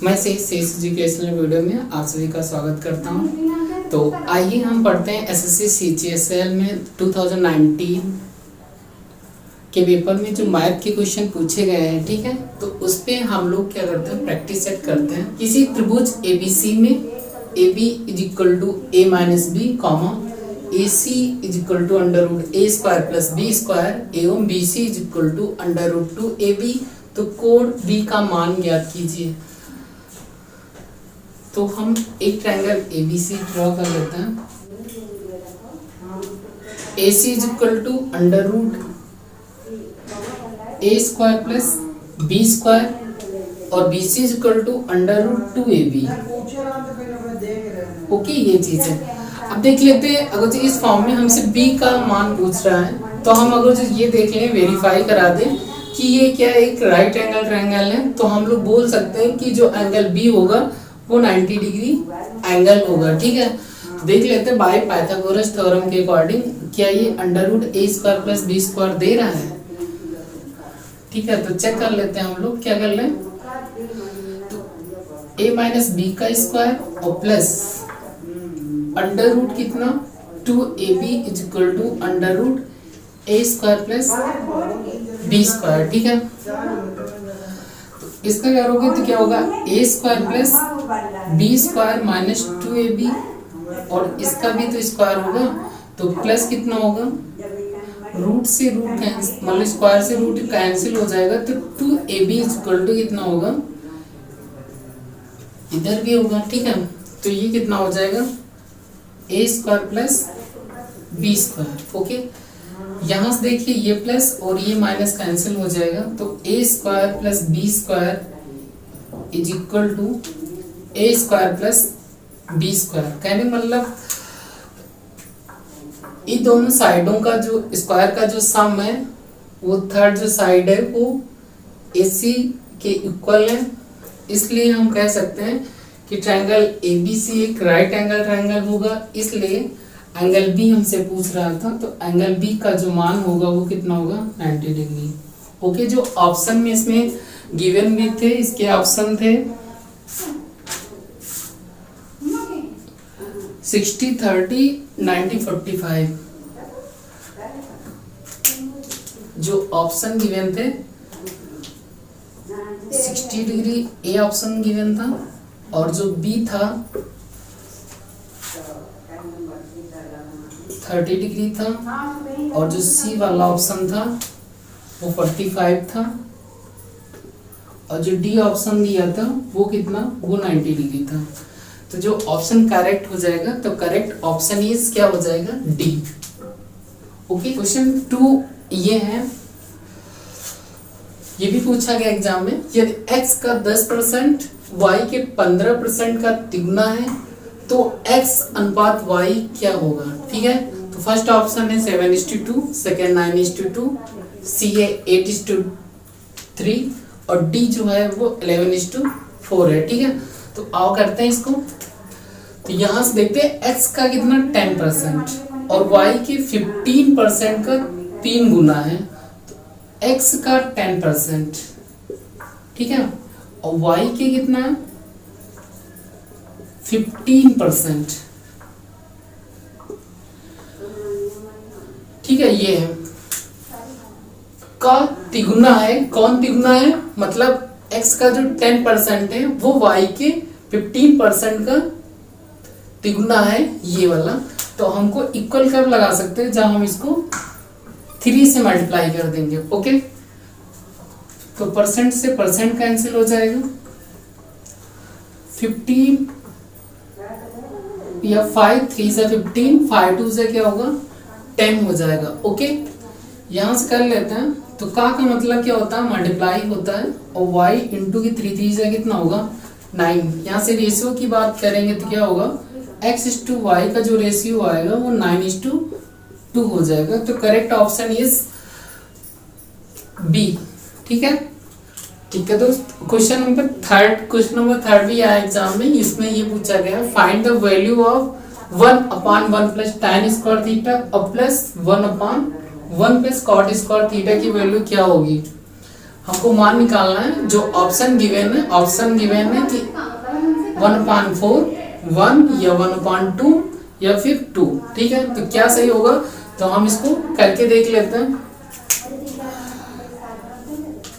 मैं शेष educational video में आप सभी का स्वागत करता हूं। तो आइए हम पढ़ते हैं एसएससी सीजीएसएल में 2019 के पेपर में जो मैथ के क्वेश्चन पूछे गए हैं, ठीक है। तो उस पे हम लोग क्या करते हैं, प्रैक्टिस सेट करते हैं। किसी त्रिभुज एबीसी में A B is equal to a minus b comma A C is equal to under root A square plus B square एवं B C is equal to under root two A b. तो कोण B का मान ज्ञात कीजिए। तो हम एक ट्रायंगल एबीसी ड्रॉ कर लेते हैं। A C is equal to under root A square plus B square और B C is equal to under root two A B. Okay, ये चीज है। अब देख लेते हैं, अगर जो इस फॉर्म में हमसे b का मान पूछ रहा है तो हम अगर जो ये देख लें, वेरीफाई करा दें कि ये क्या एक राइट एंगल ट्रायंगल है, तो हम लोग बोल सकते हैं कि जो एंगल b होगा वो 90 डिग्री एंगल होगा, ठीक है। तो देख लेते हैं बाय पाइथागोरस थ्योरम के अकॉर्डिंग क्या ये अंडर रूट ए स्क्वायर प्लस बी स्क्वायर दे रहा है, ठीक है। तो चेक कर लेते हैं हम लोग, क्या कर लें, तो a माइनस बी का स्क्वायर और प्लस अंडर रूट कितना 2ab is equal to under root A square plus B square, ठीक है। तो इसका क्या करोगे तो क्या होगा A square plus B square minus 2ab और इसका भी तो स्क्वायर होगा, तो प्लस कितना होगा, रूट से रूट कैंसिल, मतलब स्क्वायर से रूट कैंसिल हो जाएगा, तो 2ab इज इक्वल टू कितना होगा, इधर भी होगा, ठीक है। तो ये कितना हो जाएगा A square plus B square. Okay, यहाँ से देखिए ये प्लस और ये माइनस कैंसिल हो जाएगा, तो A square plus B square is equal to A square plus B square. कहने मतलब इन दोनों साइडों का जो स्क्वायर का जो सम है वो थर्ड जो साइड है वो AC के इक्वल है, इसलिए हम कह सकते हैं कि ट्रायंगल ABC एक राइट एंगल ट्रायंगल होगा, इसलिए एंगल B हमसे पूछ रहा था, तो एंगल B का जो मान होगा वो कितना होगा 90 डिग्री। ओके, जो ऑप्शन में इसमें गिवन भी थे, इसके ऑप्शन थे 60 30 90 45। जो ऑप्शन गिवन थे 60 डिग्री ए ऑप्शन गिवन था और जो बी था 30 डिग्री था और जो सी वाला ऑप्शन था वो 45 था और जो डी ऑप्शन दिया था वो कितना, वो 90 डिग्री था। तो जो ऑप्शन करेक्ट हो जाएगा, तो करेक्ट ऑप्शन इज क्या हो जाएगा, डी। ओके, क्वेश्चन 2 ये है, ये भी पूछा गया एग्जाम में, यदि x का 10% y के 15% का तिगुना है तो x अनुपात y क्या होगा, ठीक है। तो फर्स्ट ऑप्शन है 7:2, सेकेंड 9:2, सी है 8:3 और डी जो है वो 11:4 है, ठीक है। तो आओ करते हैं इसको। तो यहां से देखते हैं x का कितना 10% और y के 15% का 3 गुना है, तो x का 10%, ठीक है, और y के कितना है 15%, ठीक है। ये है का तिगुना है, कौन तिगुना है, मतलब x का जो 10% है वो y के 15% का तिगुना है, ये वाला। तो हमको इक्वल कब लगा सकते हैं, जब हम इसको 3 से मल्टीप्लाई कर देंगे। ओके, तो परसेंट से परसेंट कैंसिल हो जाएगा, 15 या 5 3 से 15, 5 2 से क्या होगा 10 हो जाएगा। ओके, यहां से कर लेते हैं। तो का मतलब क्या होता है, मल्टीप्लाई होता है और y इंटू की 3 से कितना होगा 9। यहाँ से रेशियो की बात करेंगे तो क्या होगा, x:y का जो रेशियो आएगा वो 9:2 हो जाएगा। तो करेक्ट ऑप्शन इज बी, ठीक है, ठीक है। तो क्वेश्चन नंबर थर्ड भी आया एग्जाम में, इसमें ये पूछा गया find the value of 1/1 plus tan square theta और plus 1/1 plus cot square theta की वैल्यू क्या होगी। हमको मान निकालना है जो ऑप्शन गिवन है। ऑप्शन गिवन है कि 1/4, 1 या 1/2 या फिर 2। ठीक है, तो क्या सही होगा, तो हम इसको करके देख लेते हैं।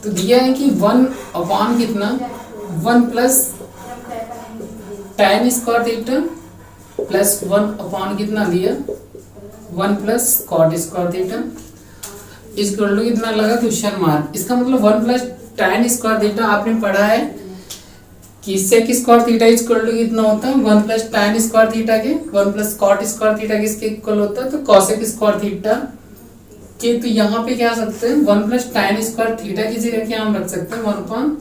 तो दिया है कि 1 कितना 1 plus tan square theta plus 1 कितना दिया 1 plus cot square theta equal to कितना लगा क्वेश्चन मार्क। इसका मतलब 1 प्लस tan स्क्वायर थीटा आपने पढ़ा है कि sec square theta equal to कितना होता है 1 प्लस tan स्क्वायर थीटा के 1 प्लस cot स्क्वायर थीटा किसके इक्वल होता है, तो cosec स्क्वायर थीटा के। तो यहाँ पे क्या सकते हैं 1 प्लस tan स्क्वायर थीटा की जगह क्या हम रख सकते हैं 1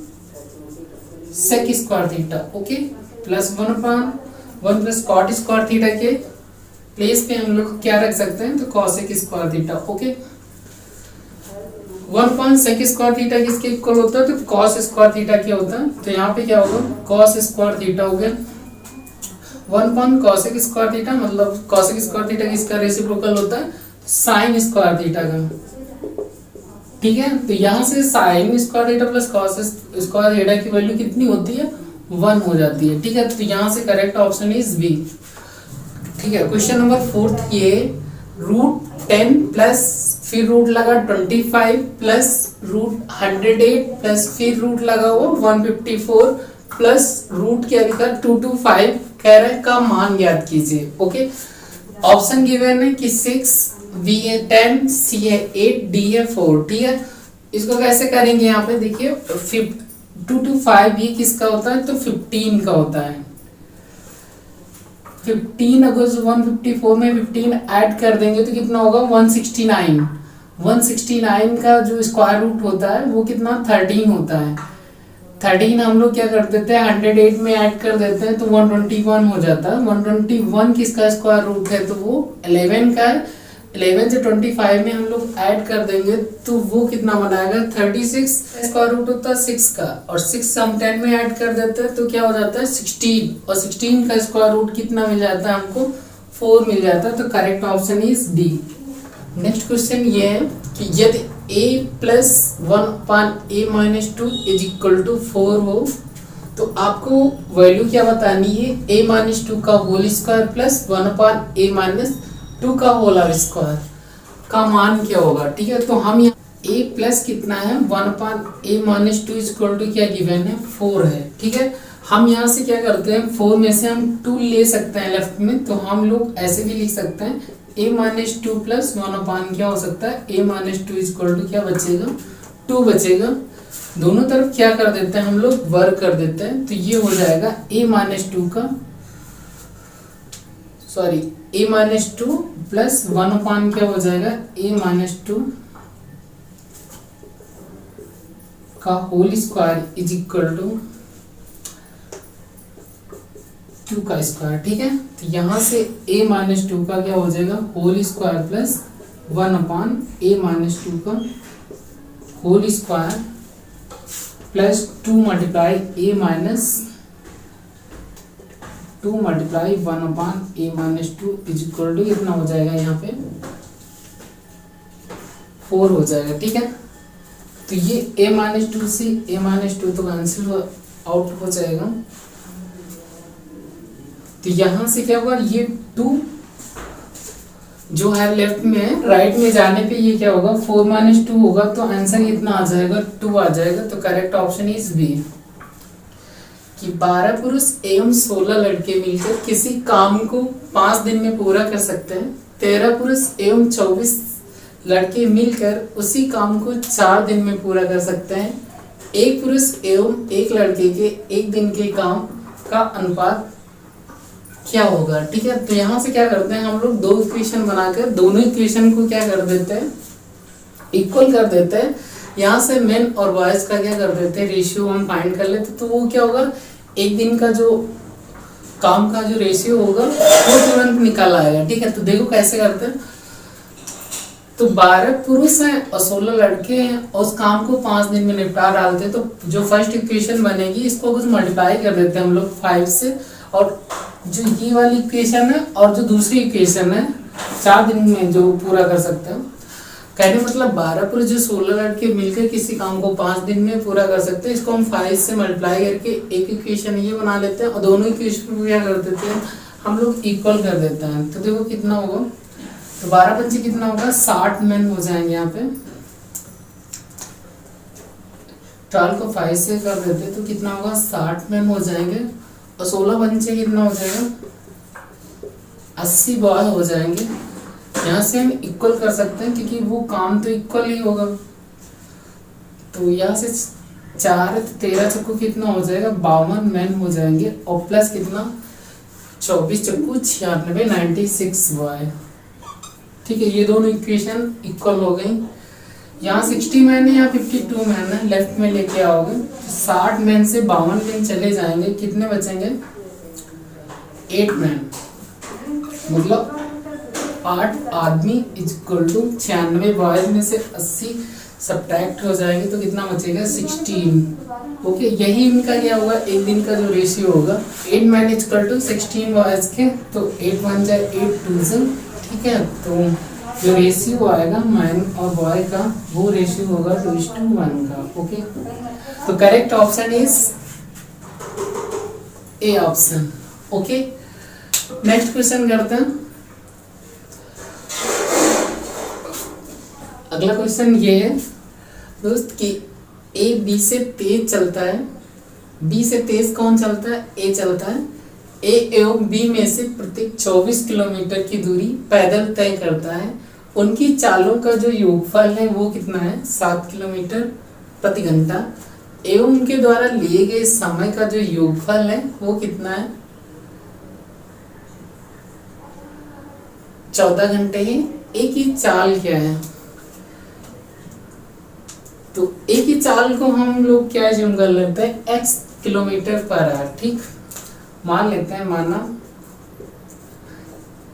sec square theta, okay, plus 1 plus cot square theta के प्लेस पे हम लोग क्या रख सकते हैं, तो cosec square theta, okay. 1 sec square theta किसके इक्वल होता है, तो cos स्क्वायर थीटा क्या होता है, तो यहाँ पे क्या होगा cos स्क्वायर थीटा हो गया 1 cosec स्क्वायर थीटा, मतलब cosec स्क्वायर थीटा किसका रेसिप्रोकल होता है sin स्क्वायर थीटा का। ठीक है, तो यहाँ से sin square theta plus cos square theta की वैल्यू कितनी होती है 1 हो जाती है। ठीक है, तो यहाँ से करेक्ट ऑप्शन इज बी। ठीक है, क्वेश्चन नंबर 4 ये √10 प्लस फिर रूट लगा 25 प्लस √108 प्लस फिर रूट लगा हुआ 154 प्लस रूट क्या लिखा 225 कह रहे हैं का मान ज्ञात कीजिए, ओके। ऑप्शन गिवन है कि 6, बी है 10, सी है 8, डी है 4। ठीक है, इसको कैसे करेंगे, यहाँ पे देखिए 225 ये किसका होता है, तो 15 का होता है। 15 अगर 154 में 15 ऐड कर देंगे तो कितना होगा 169। 169 का जो स्क्वायर रूट होता है वो कितना 13 होता है। 13 हम लोग क्या कर देते हैं 108 में ऐड कर देते हैं तो 121 हो जाता है। 121 किसका स्क्वायर रूट है, तो वो 11 का है। 11 से 25 में हम लोग ऐड कर देंगे तो वो कितना बनाएगा 36। स्क्वायर रूट होता है 6 का, और 6 हम 10 में ऐड कर देते हैं तो क्या हो जाता है 16, और 16 का स्क्वायर रूट कितना मिल जाता है हमको 4 मिल जाता है। तो correct option is D. Next question ये है कि यदि a plus 1/a-2 is equal to 4 हो तो आपको वैल्यू क्या बतानी है a-2 का होल स्क्वायर प्लस 1/a-2 का होल स्क्वायर का मान क्या होगा। ठीक है, तो हम यहाँ a प्लस कितना है 1/a-2 इक्वल टू क्या गिवन है 4 है। ठीक है, हम यहाँ से क्या करते हैं 4 में से हम 2 ले सकते हैं लेफ्ट में, तो हम लोग ऐसे भी लिख सकते हैं a-2 प्लस 1 क्या हो सकता है a-2 इक्वल टू क्या बचेगा 2 बचेगा। दोनों तरफ क्या कर देते हैं हम लोग वर्क कर देते हैं, तो ये हो जाएगा a-2 का a-2 प्लस 1 क्या हो जाएगा a-2 का whole square is equal to 2 का स्क्वायर। ठीक है, तो यहाँ से a-2 का क्या हो जाएगा होल स्क्वायर प्लस 1/a-2 का whole square plus 2 multiply a-2 multiply 1/a-2 is equal to कितना हो जाएगा यहाँ पे 4 हो जाएगा। ठीक है, तो ये a-2 से a-2 तो कैंसिल आउट हो जाएगा। तो यहां से क्या होगा ये 2 जो है लेफ्ट में राइट में जाने पे ये क्या होगा 4-2 होगा, तो आंसर कितना आ जाएगा 2 आ जाएगा। तो करेक्ट ऑप्शन इज बी कि 12 पुरुष एवं 16 लड़के मिलकर किसी काम को 5 दिन में पूरा कर सकते हैं। 13 पुरुष एवं 24 लड़के मिलकर उसी काम को 4 दिन में पूरा कर सकते हैं। एक पुरुष एवं एक लड़के के एक दिन के काम का अनुपात क्या होगा। ठीक है, तो यहाँ से क्या करते हैं हम लोग 2 इक्वेशन बनाकर दोनों इक्वेशन को क्या कर देते हैं इक्वल कर देते हैं। यहाँ से मेन और बॉयज का क्या कर देते हैं रेशियो हम फाइंड कर लेते हैं, तो वो क्या होगा एक दिन का जो काम का जो रेशियो होगा वो तुरंत निकल आएगा। ठीक है, तो देखो कैसे करते हैं। तो 12 पुरुष हैं और 16 लड़के हैं और उस काम को 5 दिन में निपटा डालते हैं, तो जो फर्स्ट इक्वेशन बनेगी इसको कुछ मल्टीप्लाई कर देते हैं हम लोग 5 से, और जो ये वाली इक्वेशन है और जो दूसरी इक्वेशन है 4 दिन में जो पूरा कर सकते हैं कहने मतलब 12 पूरे जो 16 लड़के मिलकर किसी काम को 5 दिन में पूरा कर सकते हैं। इसको हम 5 से मल्टीप्लाई करके एक इक्वेशन ये बना लेते हैं और दोनों इक्वेशन को क्या कर देते हैं हम लोग इक्वल कर देते हैं। तो देखो कितना होगा, तो 12 पंचे कितना होगा 60 मैन हो जाएंगे। यहाँ पे 12 को 5 से कर देते तो कितना होगा 60 मैन हो जाएंगे और 16 पंचे कितना हो जाएगा 80 बॉय हो जाएंगे। यहाँ से हम इक्वल कर सकते हैं क्योंकि वो काम तो इक्वल ही होगा। तो यहाँ से 4 13 चक्कू कितना हो जाएगा 52 मैन हो जाएंगे और प्लस कितना 24 चक्कू 96 96 बॉय। ठीक है, ये दोनों इक्वेशन इक्वल हो गई। यहाँ 60 मैन है, यहाँ 52 मैन है, लेफ्ट में लेके आओगे 60 मैन से 52 मैन चले जाएंगे, कितने बचेंगे 8 मैन, मतलब 8 आदमी इक्वल टू 96 बॉयज में से 80 सब्ट्रैक्ट हो जाएंगे तो कितना बचेगा 16। ओके, यही इनका क्या होगा एक दिन का जो रेशियो होगा 8 मैन इक्वल टू 16 बॉयज के, तो 8 1 जाए 8 2 से। ठीक है, तो जो रेशियो आएगा मैन और बॉय का वो रेशियो होगा 2:1 का। ओके, तो correct option is A option. Okay, next question करते हैं। अगला क्वेश्चन ये है दोस्त कि ए बी से तेज चलता है, बी से तेज कौन चलता है ए चलता है। ए एवं बी में से प्रत्येक 24 किलोमीटर की दूरी पैदल तय करता है। उनकी चालों का जो योगफल है वो कितना है 7 किलोमीटर प्रति घंटा एवं उनके द्वारा लिए गए समय का जो योगफल है वो कितना है 14 घंटे है। ए की चाल क्या है, तो ए की चाल को हम लोग क्या एज्यूम कर लेते हैं x किलोमीटर पर आवर। ठीक, मान लेते हैं माना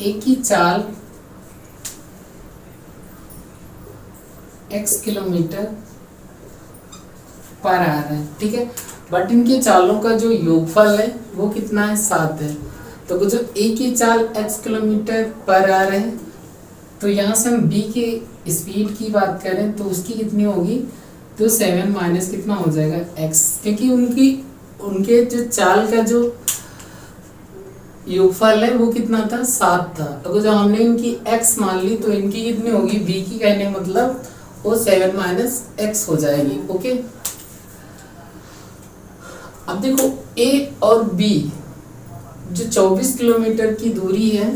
ए की चाल x किलोमीटर पर आवर है। ठीक है, बट इनके चालों का जो योगफल है वो कितना है 7 है। तो जो ए की चाल x किलोमीटर पर आवर है तो यहाँ से हम b की स्पीड की बात करें तो उसकी कितनी होगी, तो 7 माइनस कितना हो जाएगा x, क्योंकि उनके जो चाल का जो योगफल है वो कितना था 7 था। अगर जो हमने इनकी x मान ली तो इनकी कितनी होगी b की, कहने मतलब वो 7 माइनस x हो जाएगी। ओके, अब देखो a और b जो 24 किलोमीटर की दूरी है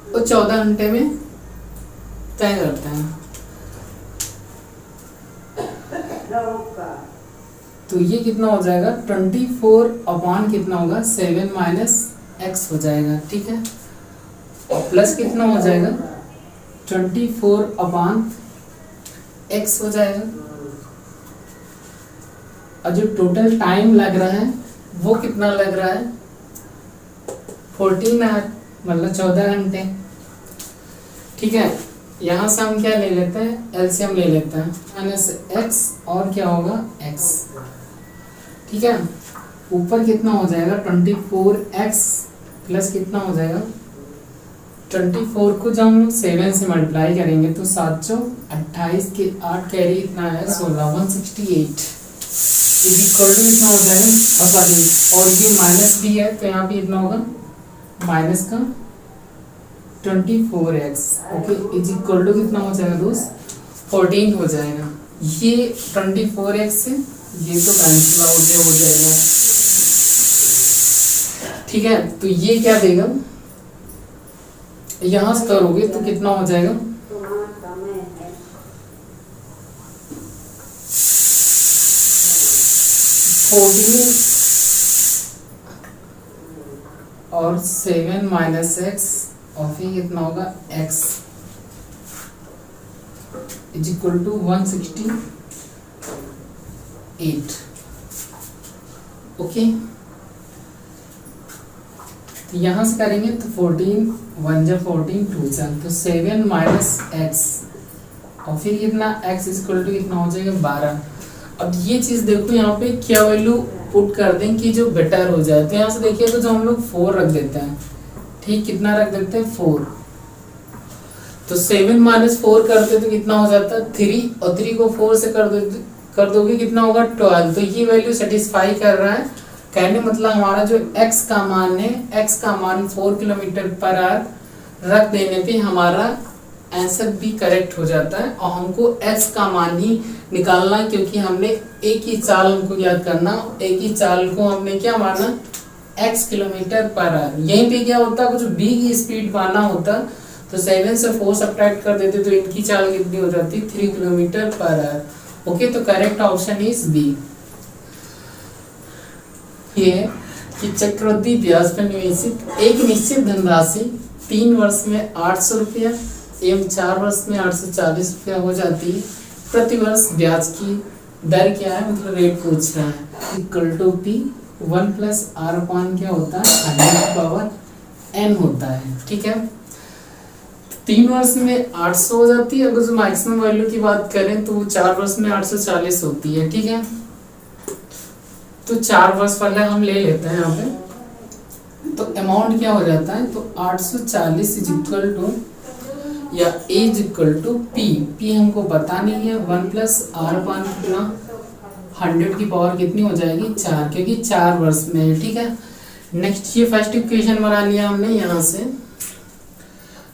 वो 14 घंटे में तय करते हैं। तो ये कितना हो जाएगा 24 अपॉन कितना होगा 7 माइनस x हो जाएगा। ठीक है, और प्लस कितना हो जाएगा 24 अपॉन x हो जाएगा। और जो टोटल टाइम लग रहा है वो कितना लग रहा है 14 आवर, मतलब 14 घंटे। ठीक है, यहाँ से हम क्या ले लेते हैं एलसीएम ले लेते हैं माइनस x और क्या होगा x। ठीक है, ऊपर कितना हो जाएगा 24x प्लस कितना हो जाएगा 24 को जब हम 7 से मल्टीप्लाई करेंगे तो 728 के 8 कैरी इतना है 16 168 इज इक्वल टू कितना हो जाएगा, और ये माइनस भी है तो यहाँ पे इतना होगा माइनस का 24x। Okay, is equal to कितना हो जाएगा दोस्त 14 हो जाएगा। ये 24x से ये तो कैंसिल आउट हो जाएगा। ठीक है, तो ये क्या देगा यहां से करोगे तो कितना हो जाएगा 14 और 7 माइनस x और फिर कितना होगा x is equal to 168। Okay, तो यहां से करेंगे तो 14 1 जा 14 2 जा तो 7 माइनस x और फिर कितना x इज इक्वल टू कितना हो जाएगा 12। अब ये चीज देखो यहाँ पे क्या वैल्यू पुट कर दें कि जो बेटर हो जाए। तो यहाँ से देखिए तो जो हम लोग 4 रख देते हैं। ठीक, कितना रख देते हैं 4। तो 7 माइनस 4 करते तो कितना हो जाता है 3, और 3 को 4 से कर दोगे कितना होगा 12। तो ये वैल्यू सेटिस्फाई कर रहा है। कहने मतलब हमारा जो x का मान है, x का मान 4 किलोमीटर पर आवर रख देने पे हमारा आंसर भी करेक्ट हो जाता है। और हमको x का मान ही निकालना है, क्योंकि हमने एक ही चाल हमको याद करना, एक ही चाल को हमने क्या माना x किलोमीटर पर आवर। यहीं पे क्या होता कुछ b की स्पीड पाना होता, तो 7 से 4 सब्ट्रैक्ट कर देते तो इनकी चाल कितनी हो जाती 3 किलोमीटर पर आवर। ओके, तो करेक्ट ऑप्शन इज बी। ये है कि चक्रवृद्धि ब्याज पर निवेशित एक निश्चित धनराशि 3 वर्ष में 800 रुपया एवं 4 वर्ष में 840 रुपया हो जाती है। प्रति वर्ष ब्याज की दर क्या है, मतलब रेट पूछ रहा है। Equal to P 1 plus R upon क्या होता है 100 पावर n होता है। ठीक है, 3 वर्ष में 800 हो जाती है। अगर जो मैक्सिमम वैल्यू की बात करें तो वो 4 वर्ष में 840 होती है। ठीक है, तो 4 वर्ष वाला हम ले लेते हैं यहाँ पे। तो अमाउंट क्या हो जाता है, तो 840 इज इक्वल टू या एज इक्वल टू पी हमको पता नहीं है 1 प्लस आर अपान कितना 100 की पावर कितनी हो जाएगी 4, क्योंकि 4 वर्ष में है। ठीक है, नेक्स्ट ये फर्स्ट इक्वेशन बना लिया हमने यहाँ से।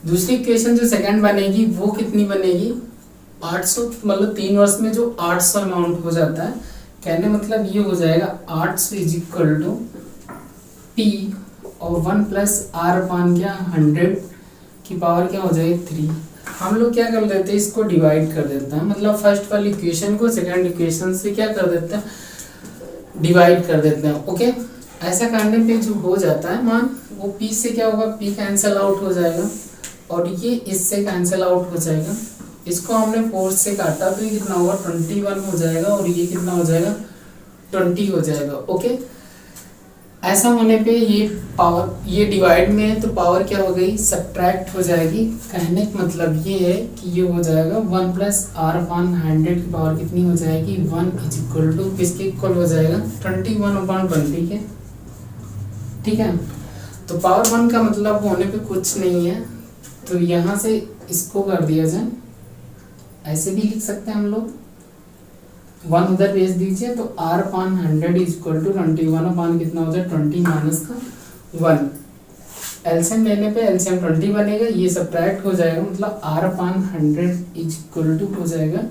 दूसरी इक्वेशन जो सेकंड बनेगी वो कितनी बनेगी 800, मतलब 3 वर्ष में जो 800 अमाउंट हो जाता है। कहने मतलब ये हो जाएगा 800 इज इक्वल टू पी और 1 प्लस आर अपान क्या 100 की पावर क्या हो जाएगी 3। हम लोग क्या कर देते हैं, इसको डिवाइड कर देते हैं, मतलब फर्स्ट वाली इक्वेशन को सेकंड इक्वेशन से क्या कर देते हैं डिवाइड कर देते हैं। ओके, ऐसा करने पे जो हो जाता है मान वो p से क्या होगा p कैंसिल आउट हो जाएगा और ये इससे कैंसिल आउट हो जाएगा। इसको हमने 4 से काटा तो ये कितना होगा 21 हो जाएगा और ये कितना हो जाएगा 20 हो जाएगा। ओके, ऐसा होने पे ये पावर ये डिवाइड में है तो पावर क्या हो गई सब्ट्रैक्ट हो जाएगी। कहने का मतलब ये है कि ये हो जाएगा 1 प्लस आर अपान 100 की पावर कितनी हो जाएगी 1 इज इक्वल टू किसके इक्वल हो जाएगा 21 अपान 20 के। ठीक है, तो पावर 1 का मतलब होने पे कुछ नहीं है, तो यहाँ से इसको कर दिया जाए, ऐसे भी लिख सकते हैं हम लोग 1 उधर भेज दीजिए तो r upon 100 is equal to 21 upon कितना हो जाए 20 माइनस का 1। एलसीएम लेने पे एलसीएम 20 बनेगा, ये सब्ट्रैक्ट हो जाएगा, मतलब r upon 100 is equal to हो जाएगा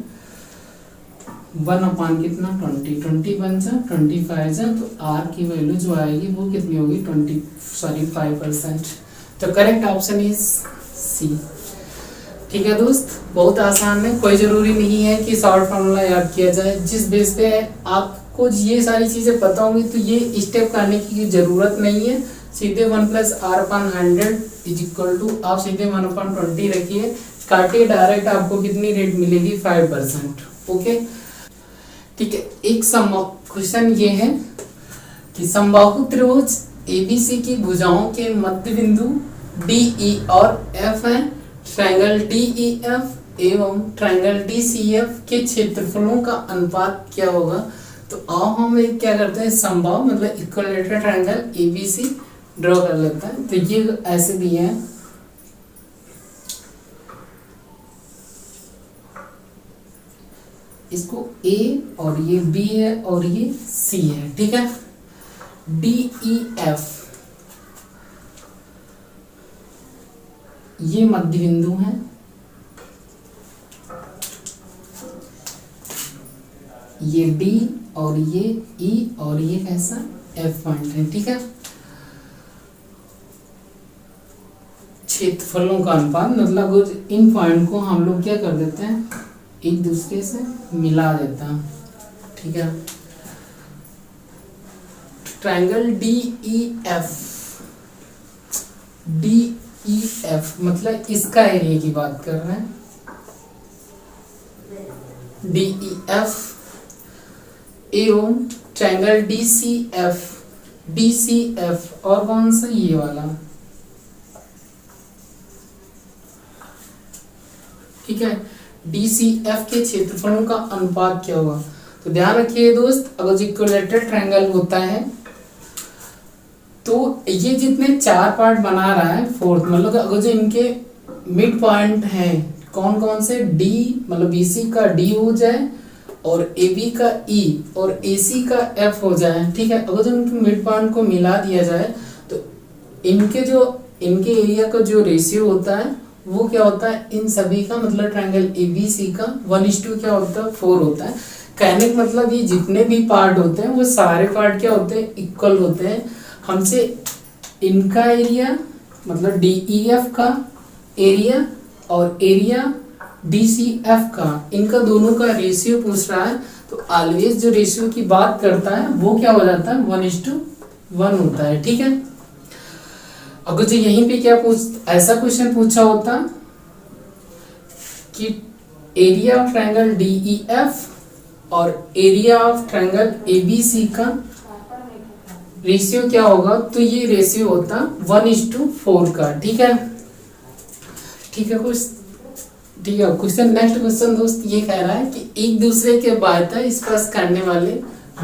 1 अपान कितना 20 बन जा 25 जा, तो r की वैल्यू जो आएगी वो कितनी होगी 5%। तो करेक्ट ऑप्शन इज सी। ठीक है दोस्त, बहुत आसान है, कोई ज़रूरी नहीं है कि शॉर्ट फार्मूला याद किया जाए। जिस बेस पे आपको ये सारी चीज़ें पता होंगी तो ये स्टेप करने की ज़रूरत नहीं है। सीधे 1 plus R upon 100 is equal to आप सीधे 1 अपान 20 रखिए, काटिए, डायरेक्ट आपको कितनी रेट मिलेगी 5%। ओके, ठीक है, एक क्वेश्चन ये है कि समबाहु त्रिभुज एबीसी की भुजाओं के मध्य बिंदु डीई और एफ है। ट्रायंगल डीईएफ एवं ट्रायंगल डीसीएफ के क्षेत्रफलों का अनुपात क्या होगा। तो आओ हम एक क्या करते हैं समबाहु मतलब इक्विलैटरल ट्रायंगल एबीसी ड्रॉ कर लेते हैं। तो ये ऐसे दिए हैं, इसको ए और ये बी है और ये सी है। ठीक है, डीईएफ ये मध्य बिंदु है, ये डी और ये ई और ये कैसा एफ पॉइंट है। ठीक है, क्षेत्रफलों का अनुपात मतलब इन पॉइंट को हम लोग क्या कर देते हैं एक दूसरे से मिला देता है। ठीक है, ट्रायंगल डीईएफ मतलब इसका एरिया की बात कर रहे हैं। डीईएफ एवं ट्रायंगल डीसीएफ और कौन सा ये वाला। ठीक है, डीसीएफ के क्षेत्रफलों का अनुपात क्या होगा। तो ध्यान रखिए दोस्त, अगर इक्विलैटरल ट्रायंगल होता है तो ये जितने 4 पार्ट बना रहा है फोर्थ मतलब अगर जो इनके मिड पॉइंट है कौन कौन से, डी मतलब बीसी का डी हो जाए और AB का E और AC का F हो जाए, ठीक है। अगर उनके मिड पॉइंट को मिला दिया जाए तो इनके एरिया का जो रेशियो होता है वो क्या होता है, इन सभी का मतलब ट्रायंगल ABC का 1:2 क्या होता है, 4 होता है। कहने का मतलब ये जितने भी पार्ट होते हैं वो सारे पार्ट क्या होते हैं, इक्वल होते हैं। हमसे इनका एरिया मतलब DEF का एरिया और एरिया DCF का, इनका दोनों का रेशियो पूछ रहा है, तो ऑलवेज जो रेशियो की बात करता है वो क्या हो जाता है, 1:1 होता है, ठीक है। अगर जो यहीं पे क्या ऐसा क्वेश्चन पूछा होता कि एरिया ऑफ ट्रायंगल DEF और एरिया ऑफ ट्रायंगल ABC का रेशियो क्या होगा, तो ये रेशियो होता 1:4 का, ठीक है। ठीक है क्वेश्चन नेक्स्ट क्वेश्चन दोस्त ये कह रहा है कि एक दूसरे के बाह्यतः स्पर्श करने वाले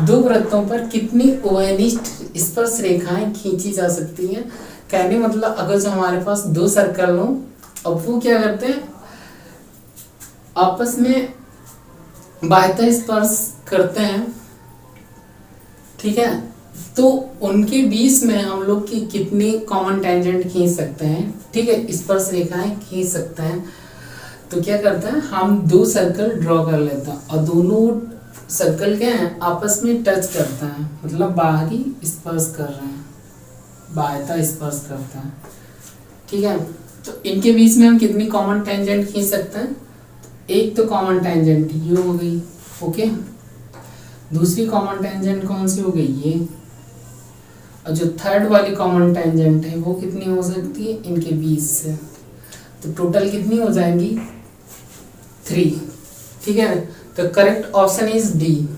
दो वृत्तों पर कितनी उभयनिष्ठ स्पर्श रेखाएं खींची जा सकती हैं। कहने मतलब अगर जो हमारे पास दो सर्कल हो, अब वो क्या करते हैं आपस में बाह्यतः स्पर्श करते हैं, ठीक है, तो उनके बीच में हम लोग की कितनी कॉमन टेंजेंट खींच सकते हैं, ठीक है, स्पर्श रेखाएं खींच सकते हैं। तो क्या करते हैं हम दो सर्कल ड्रॉ कर लेते हैं और दोनों सर्कल क्या है आपस में टच करते हैं, मतलब बाहरी स्पर्श कर रहे हैं, बाह्यतः स्पर्श करते हैं, ठीक है। तो इनके बीच में हम कितनी कॉमन टेंजेंट खींच सकते हैं, एक तो कॉमन टेंजेंट ये हो गई, ओके, दूसरी कॉमन टेंजेंट कौन सी हो गई ये, और जो थर्ड वाली कॉमन टेंजेंट है वो कितनी हो सकती है इनके बीच से, तो टोटल कितनी हो जाएंगी 3, ठीक है। तो करेक्ट ऑप्शन इज डी,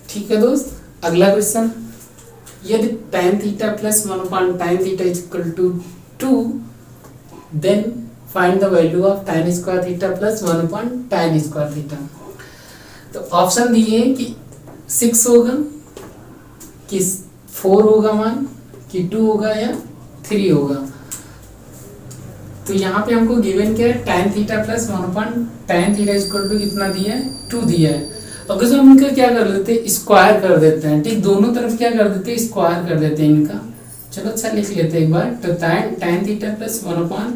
ठीक है दोस्त। अगला क्वेश्चन, यदि tan theta plus 1/tan theta is equal to 2 then find the value of tan square theta plus 1/tan square theta. तो ऑप्शन दिए हैं कि 6 होगा कि 4 होगा मान कि 2 होगा या 3 होगा। तो यहाँ पे हमको गिवन क्या है tan theta plus 1/tan theta equal to कितना दिया है 2 दिया है। अगर जो हम इनका क्या कर देते हैं स्क्वायर कर देते हैं, ठीक, दोनों तरफ क्या कर देते हैं स्क्वायर कर देते हैं इनका। चलो अच्छा लिख लेते हैं एक बार, तो tan theta plus 1/tan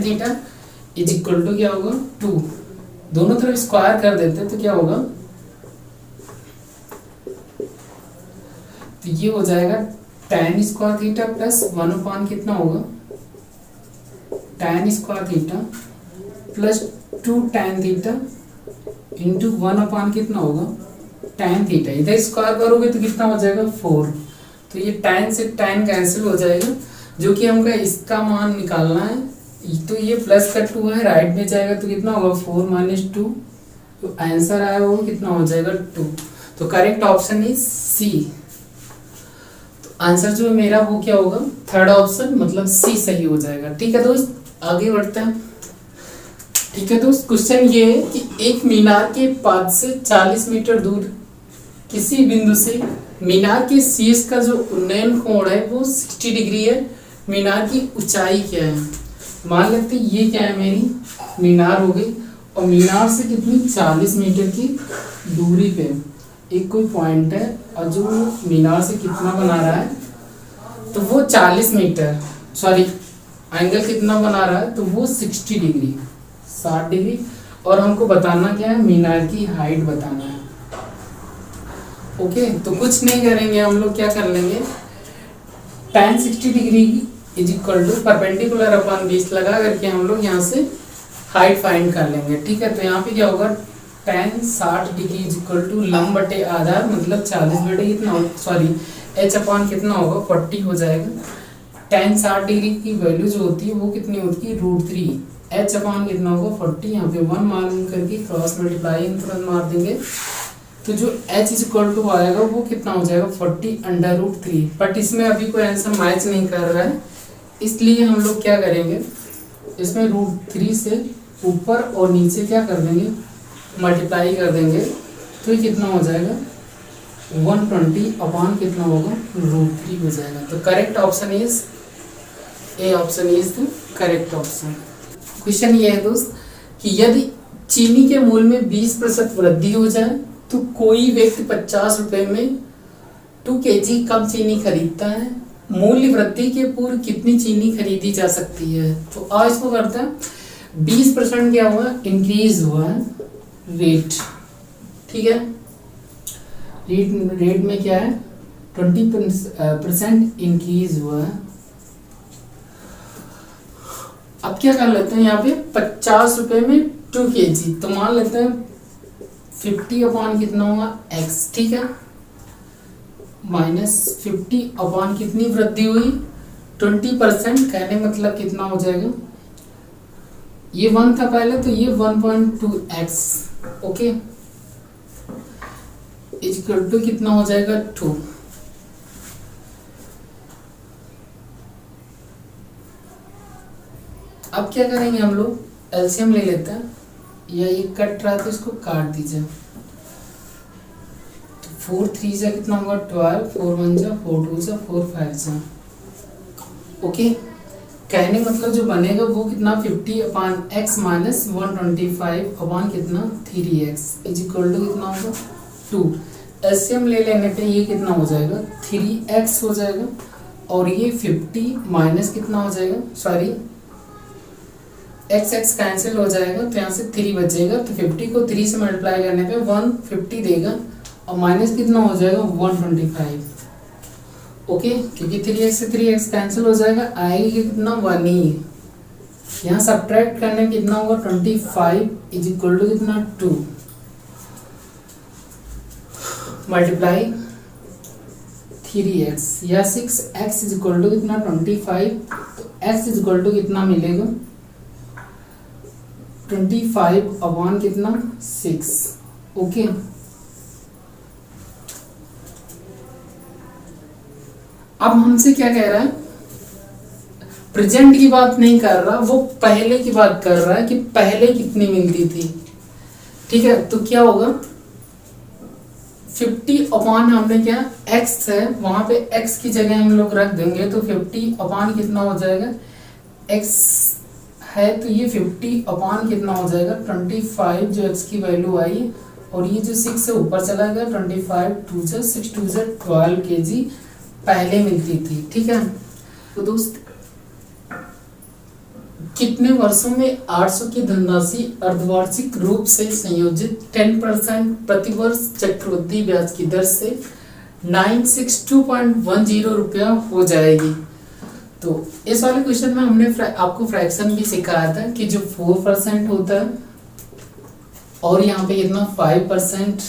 theta is equal to क्या होगा 2, दोनों तरफ स्क्वायर कर देते हैं तो क्या होगा, तो ये हो जाएगा tan स्क्वायर थीटा प्लस 1/, कितना होगा tan square theta plus 2 tan theta into 1/, कितना होगा tan थीटा। इधर स्क्वायर करोगे तो कितना हो जाएगा 4, तो ये tan से tan कैंसिल हो जाएगा, जो कि हमको इसका मान निकालना है। तो ये प्लस का 2 है, राइट में जाएगा तो कितना होगा 4 - 2, तो आंसर आया वो कितना हो जाएगा 2। तो करेक्ट ऑप्शन इज सी। तो आंसर जो मेरा वो क्या होगा थर्ड ऑप्शन मतलब सी सही हो जाएगा, ठीक है दोस्त। आगे बढ़ते हैं, ठीक है दोस्त। क्वेश्चन ये है कि एक मीनार के पाद से 40 मीटर दूर किसी बिंदु से मीनार के शीर्ष का जो उन्नयन कोण है वो 60 डिग्री है। मीनार की ऊंचाई क्या है, मान लेते ये क्या है मेरी मीनार हो गई, और मीनार से कितनी 40 मीटर की दूरी पे एक कोई पॉइंट है, और जो मीनार से कितना बना रहा है तो वो 40 मीटर, सॉरी एंगल कितना बना रहा है तो वो 60 डिग्री 60 डिग्री, और हमको बताना क्या है मीनार की हाइट बताना है। ओके, तो कुछ नहीं करेंगे हम लोग, क्या कर लेंगे tan 60 degree is equal to perpendicular upon 20 लगा करके हम लोग यहाँ से हाइट फाइंड कर लेंगे, ठीक है। तो यहाँ पे क्या होगा tan 60 degree is equal to लंब बटे आधार मतलब 40 बटे कितना, सॉरी h/, कितना होगा 40 हो जाएगा। tan 60 डिग्री की वैल्यू जो होती है वो कितनी होती है √3, h/, कितना होगा 40, यहाँ पे 1 मान करके क्रॉस मल्टीप्लाई तुरंत मार देंगे, तो जो h इज इक्वल टू आएगा वो कितना हो जाएगा 40/√3। बट इसमें अभी कोई आंसर मैच नहीं कर रहा है, इसलिए हम लोग क्या करेंगे इसमें √3 से ऊपर और नीचे क्या कर देंगे मल्टीप्लाई कर देंगे, तो ये कितना हो जाएगा 120 अपॉन कितना होगा, √3 हो जाएगा। तो correct option is a, option is the correct option. Question ये है दोस्त कि यदि चीनी के मूल्य में 20% वृद्धि हो जाए तो कोई व्यक्ति 50 रुपए में 2 kg कम चीनी खरीदता है, मूल्य वृद्धि के पूर्व कितनी चीनी खरीदी जा सकती है। तो आज इसको करते हैं, 20% क्या हुआ, इंक्रीज हुआ है रेट, ठीक है, रेट में क्या है 20% इंक्रीज हुआ है। अब क्या कर लेते हैं यहाँ पे 50 रुपए में 2 kg, तो मान लेते हैं 50 अपॉन कितना होगा x, ठीक है, -50 अपॉन कितनी वृद्धि हुई 20%, कहने मतलब कितना हो जाएगा, ये 1 था पहले तो ये 1.2x, ओके, इक्वल टू कितना हो जाएगा 2। अब क्या करेंगे हम लोग, एलसीएम ले लेते हैं, या ये कट रहा है तो इसको काट दीजिए। 4 3 जा कितना होगा 12, 4 1 जा 4 2 जा 4 5 जा, ओके, कहने मतलब जो बनेगा वो कितना 50 अपॉन x माइनस 125 अपॉन कितना 3x इज इक्वल टू कितना होगा 2। एलसीएम ले लेने पे ये कितना हो जाएगा 3x हो जाएगा, और ये 50 माइनस कितना हो जाएगा, सॉरी x कैंसिल हो जाएगा तो यहाँ से 3 बचेगा, तो 50 को 3 से मल्टीप्लाई करने पे 150 देगा, और माइनस कितना हो जाएगा 125, ओके, क्योंकि 3x से 3x कैंसिल हो जाएगा, आएगी कितना 1 ही, यहाँ सब्ट्रैक्ट करने कितना होगा 25 इज इक्वल टू कितना 2 मल्टीप्लाई 3x या 6x इज इक्वल टू कितना 25, तो x इज इक्वल टू कितना मिलेगा 25 अपॉन कितना 6, ओके। अब हमसे क्या कह रहा है, प्रेजेंट की बात नहीं कर रहा, वो पहले की बात कर रहा है कि पहले कितनी मिलती थी, ठीक है। तो क्या होगा 50 अपॉन हमने क्या x है, वहां पे x की जगह हम लोग रख देंगे, तो 50 अपॉन कितना हो जाएगा x है, तो ये 50 अपॉन कितना हो जाएगा 25 जो x की वैल्यू आई, और ये जो 6 से ऊपर चला गया 25 2 से 6 2 से 12 kg पहले मिलती थी, ठीक है। तो दोस्त कितने वर्षों में 800 की धनराशि अर्धवार्षिक रूप से संयोजित 10% प्रतिवर्ष चक्रवृद्धि ब्याज की दर से 962.10 रुपया हो जाएगी। तो इस वाले क्वेश्चन में हमने आपको फ्रैक्शन भी सिखाया था कि जो 4% होता है, और यहाँ पे कितना 5%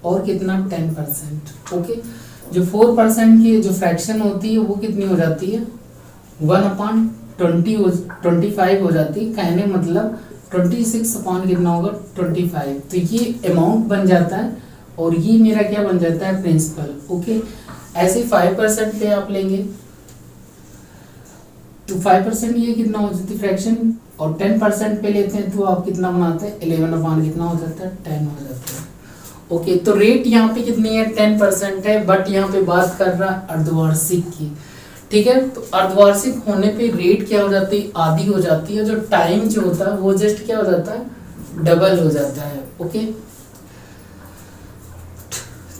और कितना 10%, ओके। जो 4% की जो फ्रैक्शन होती है वो कितनी हो जाती है 1/25 हो जाती है, कहने मतलब 26 अपॉन कितना होगा 25, तो ये अमाउंट बन जाता है, और ये मेरा क्या बन जाता है प्रिंसिपल, ओके। ऐसे 5% पे आप लेंगे तो 5% ये कितना हो जाती है फ्रैक्शन, और 10% पे लेते हैं तो आप कितना बनाते हैं 11 अपॉन कितना हो जाता है 10 हो जाता है, ओके। तो रेट यहाँ पे कितनी है 10% है, बट यहाँ पे बात कर रहा है अर्धवार्षिक की, ठीक है। तो अर्धवार्षिक होने पे रेट क्या हो जाती है आधी हो जाती है, जो टाइम जो होता है वो जस्ट क्या हो जाता है डबल हो जाता है, ओके।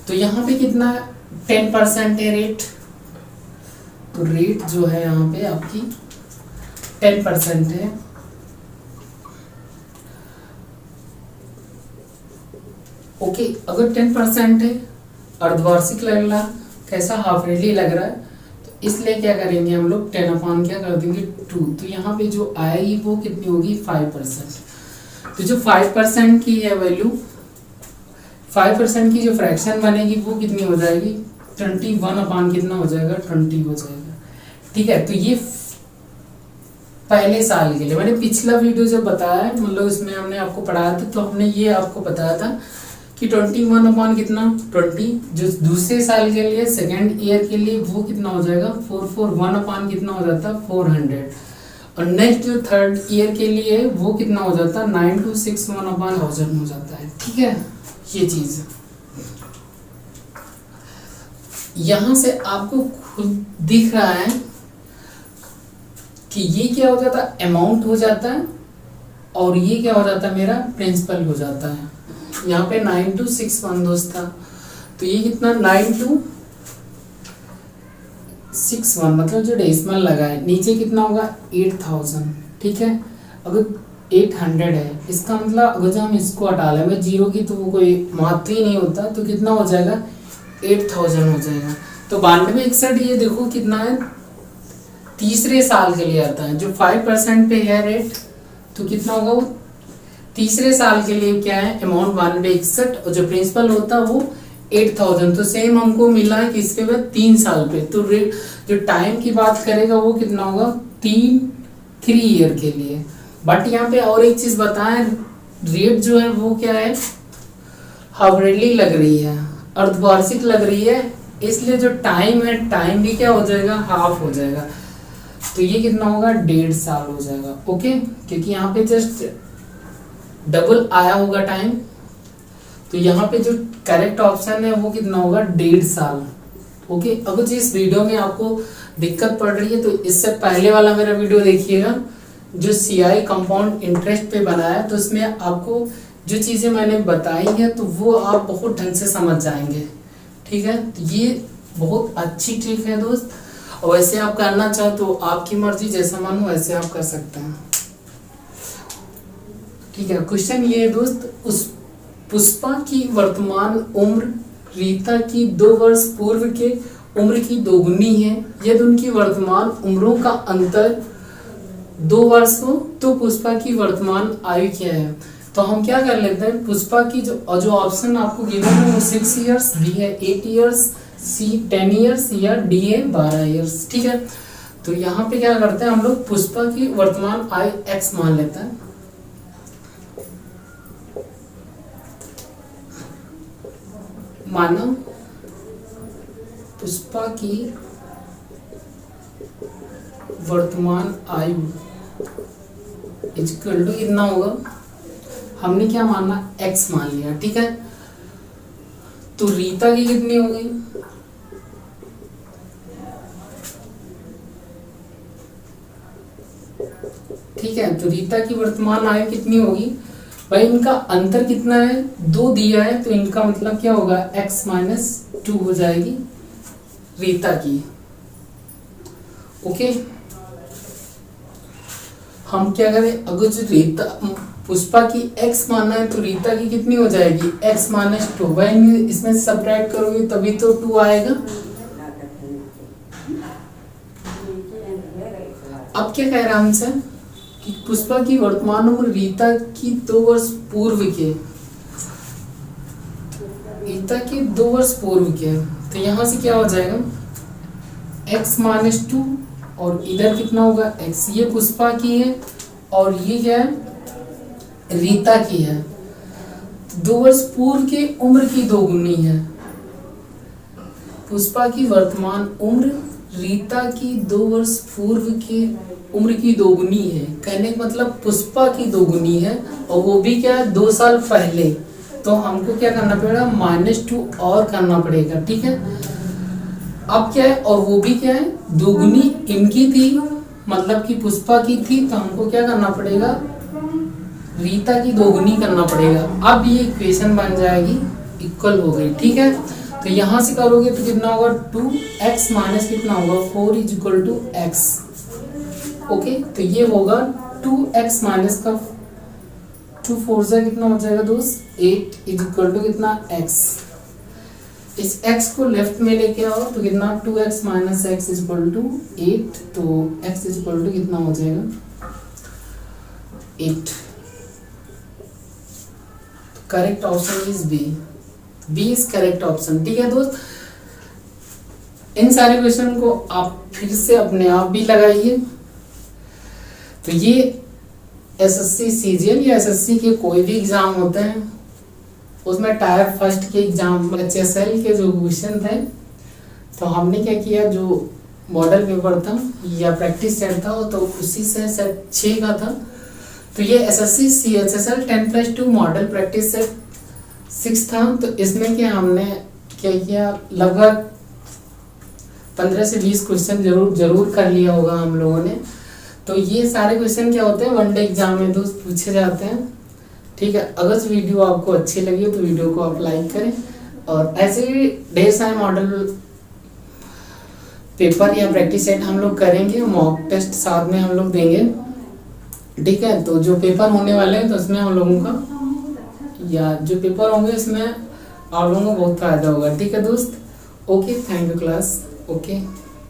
तो यहाँ पे कितना 10% है रेट, तो रेट जो है यहाँ पे आपकी 10% है, ओके। अगर 10% है अर्धवार्षिक लग रहा, कैसा हाफ ईयरली लग रहा है, तो इसलिए क्या करेंगे हम लोग 10 अपॉन क्या कर देंगे 2, तो यहाँ पे जो आएगी वो कितनी होगी 5%। तो जो 5% की है वैल्यू, 5% की जो फ्रैक्शन बनेगी वो कितनी हो जाएगी 21 अपॉन कितना हो जाएगा 20 हो जाएगा, ठीक है। तो ये पहले साल के लिए मैंने पिछला वीडियो जो बताया है, मतलब इसमें हमने आपको पढ़ाया था, तो हमने ये आपको बताया था कि 21 अपॉन कितना 20, जो दूसरे साल के लिए सेकेंड ईयर के लिए वो कितना हो जाएगा 441 अपॉन कितना हो जाता है 400, और नेक्स्ट जो थर्ड ईयर के लिए वो कितना हो जाता है 9261 अपॉन 1000 हो जाता है, ठीक है। ये चीज यहां से आपको खुद दिख रहा है कि ये क्या हो जाता है, अमाउंट हो जाता है, और ये क्या हो जाता है, मेरा प्रिंसिपल हो जाता है। यहाँ पे 9261 दोस्त था, तो ये कितना 9261, मतलब जो डेसिमल लगा है नीचे कितना होगा 8000, ठीक है। अगर 800 है, इसका मतलब अगर जो हम इसको हटा लें, मैं जीरो की तो वो कोई महत्व ही नहीं होता, तो कितना हो जाएगा 8000 हो जाएगा। तो 9261 ये देखो कितना है, तीसरे साल के लिए आता है, जो 5% पे है रेट, तो कितना होगा वो तीसरे साल के लिए क्या है अमाउंट 9261, और जो प्रिंसिपल होता है वो 8000। तो सेम हमको मिला है कि इसके बाद 3 साल पे, तो रेट जो टाइम की बात करेगा वो कितना होगा 3 ईयर के लिए। बट यहाँ पे और एक चीज बताएं, रेट जो है वो क्या है हावरेली लग रही है, अर्धवार्षिक लग रही है, इसलिए जो टाइम है टाइम भी क्या हो जाएगा हाफ हो जाएगा। तो ये कितना होगा 1.5 साल हो जाएगा, ओके, क्योंकि यहाँ पे जस्ट डबल आया होगा टाइम। तो यहाँ पे जो करेक्ट ऑप्शन है वो कितना होगा 1.5 साल, ओके। अगर जो इस वीडियो में आपको दिक्कत पड़ रही है तो इससे पहले वाला मेरा वीडियो देखिएगा जो CI कंपाउंड इंटरेस्ट पे बनाया, तो उसमें आपको जो चीज़ें मैंने बताई है तो वो आप बहुत ढंग से समझ जाएंगे, ठीक है। तो ये बहुत अच्छी ट्रिक है दोस्त, और वैसे आप करना चाहो तो आपकी मर्जी, जैसा मन हो वैसे आप कर सकते हैं, ठीक है। क्वेश्चन ये है दोस्त, उस पुष्पा की वर्तमान उम्र रीता की 2 वर्ष पूर्व के उम्र की दोगुनी है, यदि उनकी वर्तमान उम्रों का अंतर 2 वर्ष हो तो पुष्पा की वर्तमान आयु क्या है। तो हम क्या कर लेते हैं, पुष्पा की जो ऑप्शन आपको गिवन है वो 6 इयर्स, बी है 8 इयर्स, सी 10 इयर्स, या डी है 12 इयर्स, ठीक है। तो यहाँ पे क्या करते हैं हम लोग, पुष्पा की वर्तमान आयु x मान लेते हैं, माना पुष्पा की वर्तमान आयु इक्वल टू कितना होगा, हमने क्या माना x मान लिया, ठीक है। तो रीता की कितनी हो गई, ठीक है। तो रीता की वर्तमान आयु कितनी होगी भाई, इनका अंतर कितना है 2 दिया है, तो इनका मतलब क्या होगा x - 2 हो जाएगी रीता की, ओके। हम क्या करें, अगर जो रीता पुष्पा की x मानना है तो रीता की कितनी हो जाएगी x - 2, भाई इसमें सब्ट्रैक्ट करोगे तभी तो 2 आएगा। अब क्या कह रहा है हमसे कि पुष्पा की वर्तमान उम्र रीता की 2 वर्ष पूर्व के, रीता के 2 वर्ष पूर्व के, तो यहां से क्या हो जाएगा x - 2, और इधर कितना होगा x, ये पुष्पा की है और ये क्या है रीता की है। 2 वर्ष पूर्व के उम्र की दोगुनी है, पुष्पा की वर्तमान उम्र रीता की 2 वर्ष पूर्व के उम्र की दोगुनी है, कहने का मतलब पुष्पा की दोगुनी है, और वो भी क्या है 2 साल पहले। तो हमको क्या करना पड़ेगा -2 और करना पड़ेगा, ठीक है। अब क्या है, और वो भी क्या है दोगुनी इनकी थी, मतलब कि पुष्पा की थी, तो हमको क्या करना पड़ेगा रीता की दोगुनी करना पड़ेगा। अब ये इक्वेशन बन जाएगी इक्वल हो गई, ठीक है। तो यहाँ से करोगे तो कितना होगा 2x माइनस कितना होगा 4 = x, ओके। तो ये होगा 2x माइनस का 2 4 से कितना हो जाएगा दोस्त 8 = कितना x। इस x को लेफ्ट में लेके आओ तो कितना 2x - x = 8, तो x = कितना हो जाएगा 8। Correct option is B is correct option, ठीक है दोस्त। इन सारे क्वेश्चन को आप फिर से अपने आप भी लगाइए। तो ये एसएससी सीजीएल या एसएससी के कोई भी एग्जाम होते हैं उसमें टायर फर्स्ट के एग्जाम HSL के जो क्वेश्चन थे, तो हमने क्या किया जो मॉडल पेपर था या प्रैक्टिस सेट था तो उसी से सेट 6 का था। तो ये SSC CHSL 10+2 model practice set 6 था। तो इसमें क्या हमने क्या किया लगभग 15 से 20 क्वेश्चन जरूर कर लिया होगा हम लोगों ने। तो ये सारे क्वेश्चन क्या होते हैं, वनडे एग्जाम में दोस्त पूछे जाते हैं। ठीक है, अगर इस वीडियो आपको अच्छी लगी हो तो वीडियो को आप लाइक करें, और ऐसे ही ढेर सारे मॉडल पेपर या प्रैक्टिस सेट हम लोग करेंगे, मॉक टेस्ट साथ में हम लोग देंगे। ठीक है, तो जो पेपर होने वाले हैं तो उसमें हम लोगों का या जो पेपर होंगे इसमें आप लोगों को बहुत फायदा होगा। ठीक है दोस्त, okay, thank you class, okay.